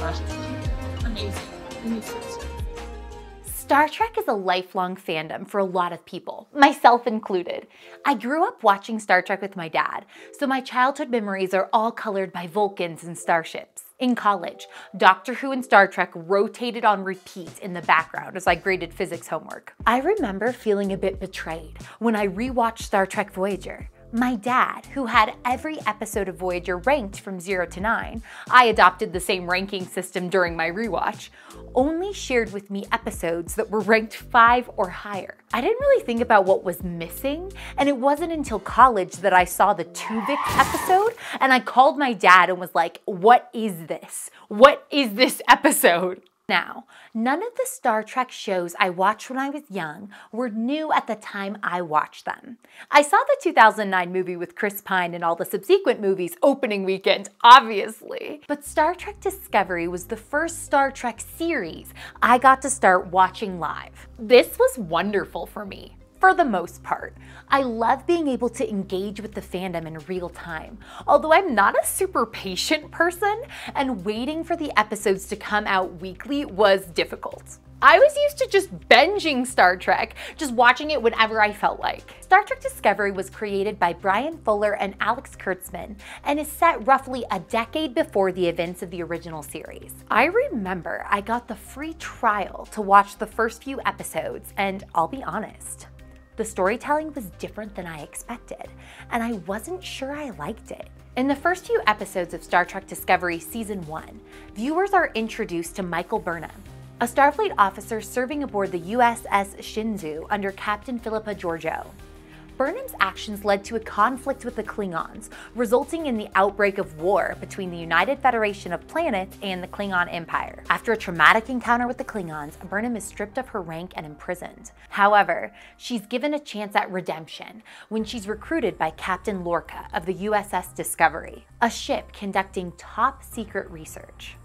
last amazing. Star Trek is a lifelong fandom for a lot of people, myself included. I grew up watching Star Trek with my dad, so my childhood memories are all colored by Vulcans and starships. In college, Doctor Who and Star Trek rotated on repeat in the background as I graded physics homework. I remember feeling a bit betrayed when I rewatched Star Trek Voyager. My dad, who had every episode of Voyager ranked from 0 to 9, I adopted the same ranking system during my rewatch, only shared with me episodes that were ranked 5 or higher. I didn't really think about what was missing, and it wasn't until college that I saw the Tuvix episode, and I called my dad and was like, "What is this? What is this episode?" Now, none of the Star Trek shows I watched when I was young were new at the time I watched them. I saw the 2009 movie with Chris Pine and all the subsequent movies opening weekend, obviously. But Star Trek Discovery was the first Star Trek series I got to start watching live. This was wonderful for me. For the most part. I love being able to engage with the fandom in real time, although I'm not a super patient person, and waiting for the episodes to come out weekly was difficult. I was used to just binging Star Trek, just watching it whenever I felt like. Star Trek Discovery was created by Brian Fuller and Alex Kurtzman and is set roughly a decade before the events of the original series. I remember I got the free trial to watch the first few episodes, and I'll be honest, the storytelling was different than I expected, and I wasn't sure I liked it. In the first few episodes of Star Trek Discovery Season 1, viewers are introduced to Michael Burnham, a Starfleet officer serving aboard the USS Shenzhou under Captain Philippa Georgiou. Burnham's actions led to a conflict with the Klingons, resulting in the outbreak of war between the United Federation of Planets and the Klingon Empire. After a traumatic encounter with the Klingons, Burnham is stripped of her rank and imprisoned. However, she's given a chance at redemption when she's recruited by Captain Lorca of the USS Discovery, a ship conducting top-secret research.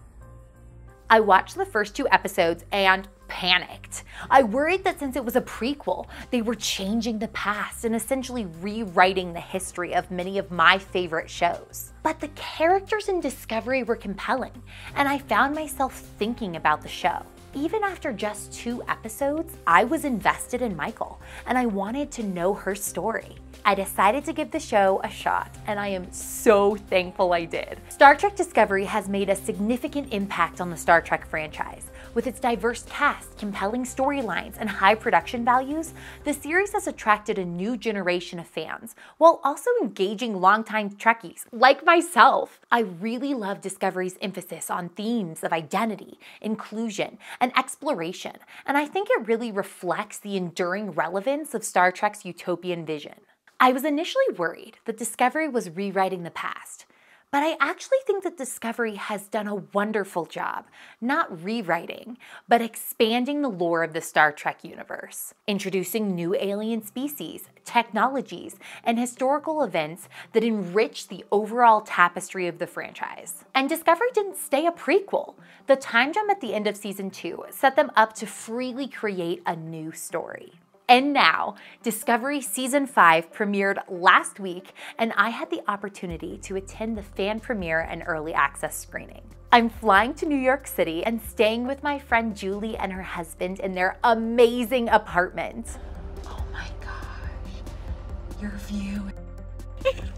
I watched the first 2 episodes and panicked. I worried that since it was a prequel, they were changing the past and essentially rewriting the history of many of my favorite shows. But the characters in Discovery were compelling, and I found myself thinking about the show. Even after just 2 episodes, I was invested in Michael, and I wanted to know her story. I decided to give the show a shot, and I am so thankful I did. Star Trek Discovery has made a significant impact on the Star Trek franchise. With its diverse cast, compelling storylines, and high production values, the series has attracted a new generation of fans, while also engaging longtime Trekkies like myself. I really love Discovery's emphasis on themes of identity, inclusion, and exploration, and I think it really reflects the enduring relevance of Star Trek's utopian vision. I was initially worried that Discovery was rewriting the past, but I actually think that Discovery has done a wonderful job, not rewriting, but expanding the lore of the Star Trek universe, introducing new alien species, technologies, and historical events that enrich the overall tapestry of the franchise. And Discovery didn't stay a prequel. The time jump at the end of Season 2 set them up to freely create a new story. And now, Discovery Season 5 premiered last week, and I had the opportunity to attend the fan premiere and early access screening. I'm flying to New York City and staying with my friend Julie and her husband in their amazing apartment. Oh my gosh, your view.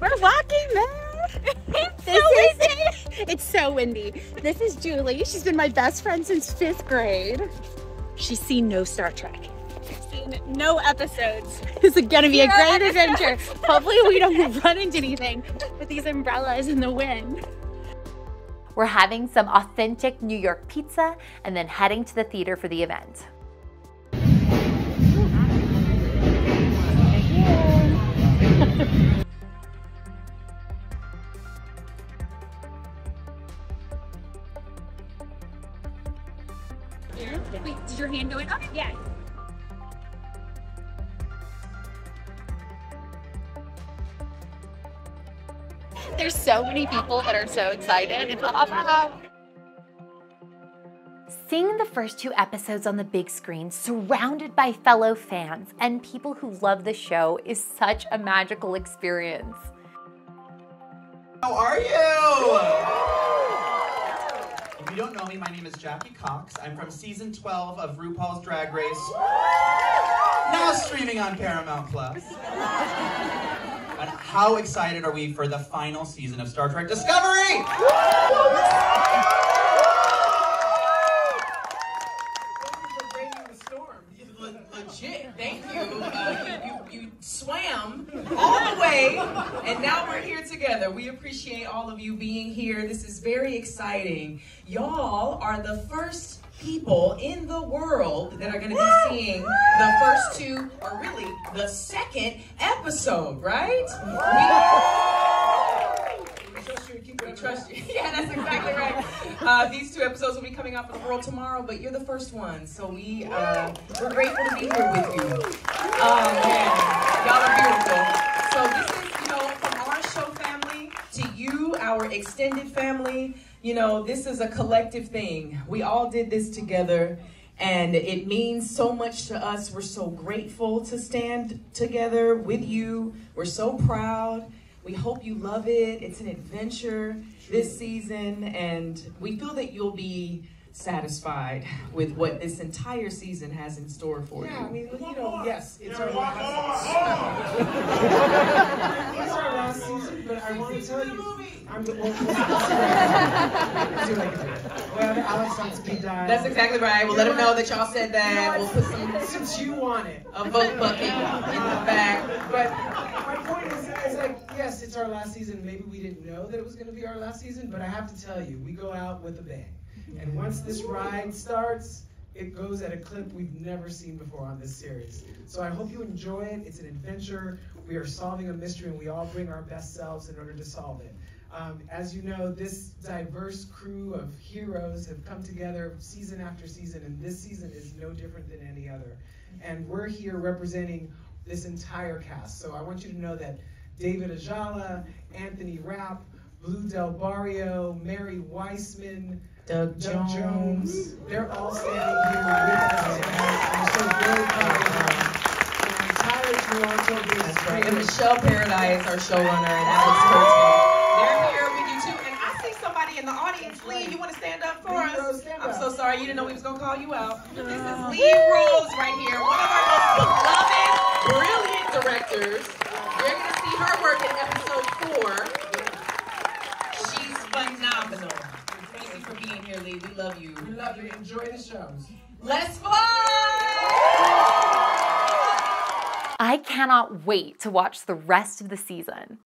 We're walking there. It's so windy. This is Julie. She's been my best friend since 5th grade. She's seen no Star Trek. No episodes. This is gonna be a great adventure. Hopefully we don't run into anything with these umbrellas in the wind. We're having some authentic New York pizza and then heading to the theater for the event. Wait, did your hand go in? Okay, yeah. There's so many people that are so excited. It's awesome. Seeing the first 2 episodes on the big screen, surrounded by fellow fans and people who love the show, is such a magical experience. How are you? don't know me, my name is Jackie Cox. I'm from season 12 of RuPaul's Drag Race, now streaming on Paramount Plus. And how excited are we for the final season of Star Trek Discovery? Legit, thank you. You swam all the way, and now we're here together. We appreciate all of you being here. This is very exciting. Y'all are the first people in the world that are going to be seeing the first two, or really the second episode, right? We trust you. Yeah, that's exactly right. These two episodes will be coming out for the world tomorrow, but you're the first ones, so we're grateful to be here with you. Oh man, y'all are beautiful. So this is, from our show family to you, our extended family. This is a collective thing. We all did this together, and it means so much to us. We're so grateful to stand together with you. We're so proud. We hope you love it. It's an adventure this season, and we feel that you'll be satisfied with what this entire season has in store for you. Yeah, I mean, yes, it's our last it's our last season, but I want to tell you, Alex wants to be done. That's exactly right. We'll let them know that y'all said that. We'll put since you want it, a vote bucket in the back. But my point is like, yes, it's our last season. Maybe we didn't know that it was going to be our last season, but I have to tell you, we go out with a bang. And once this ride starts, it goes at a clip we've never seen before on this series. So I hope you enjoy it. It's an adventure. We are solving a mystery, and we all bring our best selves in order to solve it. As you know, this diverse crew of heroes have come together season after season, and this season is no different than any other. And we're here representing this entire cast. So I want you to know that David Ajala, Anthony Rapp, Blue Del Barrio, Mary Weissman, Doug Jones. They're all standing here with us tonight. I'm so very proud of them. The entire Toronto business. Right. And Michelle Paradise, our showrunner, and Alex Kurtzman. They're here with you too. And I see somebody in the audience. Lee, you want to stand up for us? I'm so sorry. You didn't know we was going to call you out. This is Lee Rose right here, one of our most beloved, brilliant directors. You're going to see her work in episode 4. She's phenomenal. Thank you for being here, Lee. We love you. We love you. Enjoy the shows. Let's fly! I cannot wait to watch the rest of the season.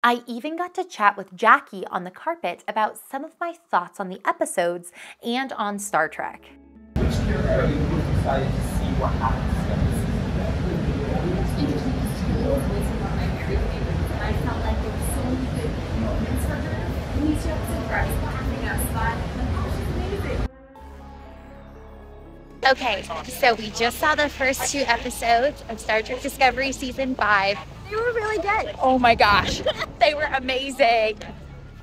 I even got to chat with Jackie on the carpet about some of my thoughts on the episodes and on Star Trek. Which character are you most excited to see what happens in this season? I felt like there were so many good moments for her in these two episodes where I was laughing outside. Oh, she's amazing. Okay, so we just saw the first 2 episodes of Star Trek Discovery Season 5. They were really good. Oh my gosh, they were amazing.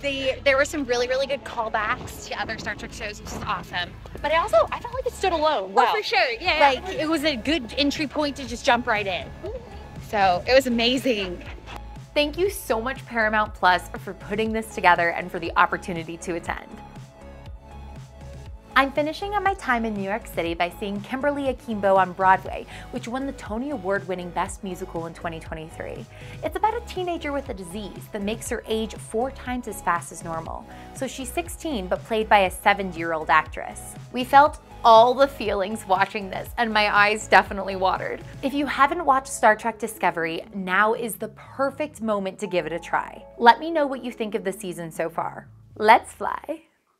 There were some really, really good callbacks to other Star Trek shows, which is awesome. But I felt like it stood alone. Wow. Oh, for sure, yeah. Like, it was a good entry point to just jump right in. So, it was amazing. Thank you so much, Paramount Plus, for putting this together and for the opportunity to attend. I'm finishing up my time in New York City by seeing Kimberly Akimbo on Broadway, which won the Tony Award-winning Best Musical in 2023. It's about a teenager with a disease that makes her age 4 times as fast as normal. So she's 16, but played by a 70-year-old actress. We felt all the feelings watching this, and my eyes definitely watered. If you haven't watched Star Trek Discovery, now is the perfect moment to give it a try. Let me know what you think of the season so far. Let's fly!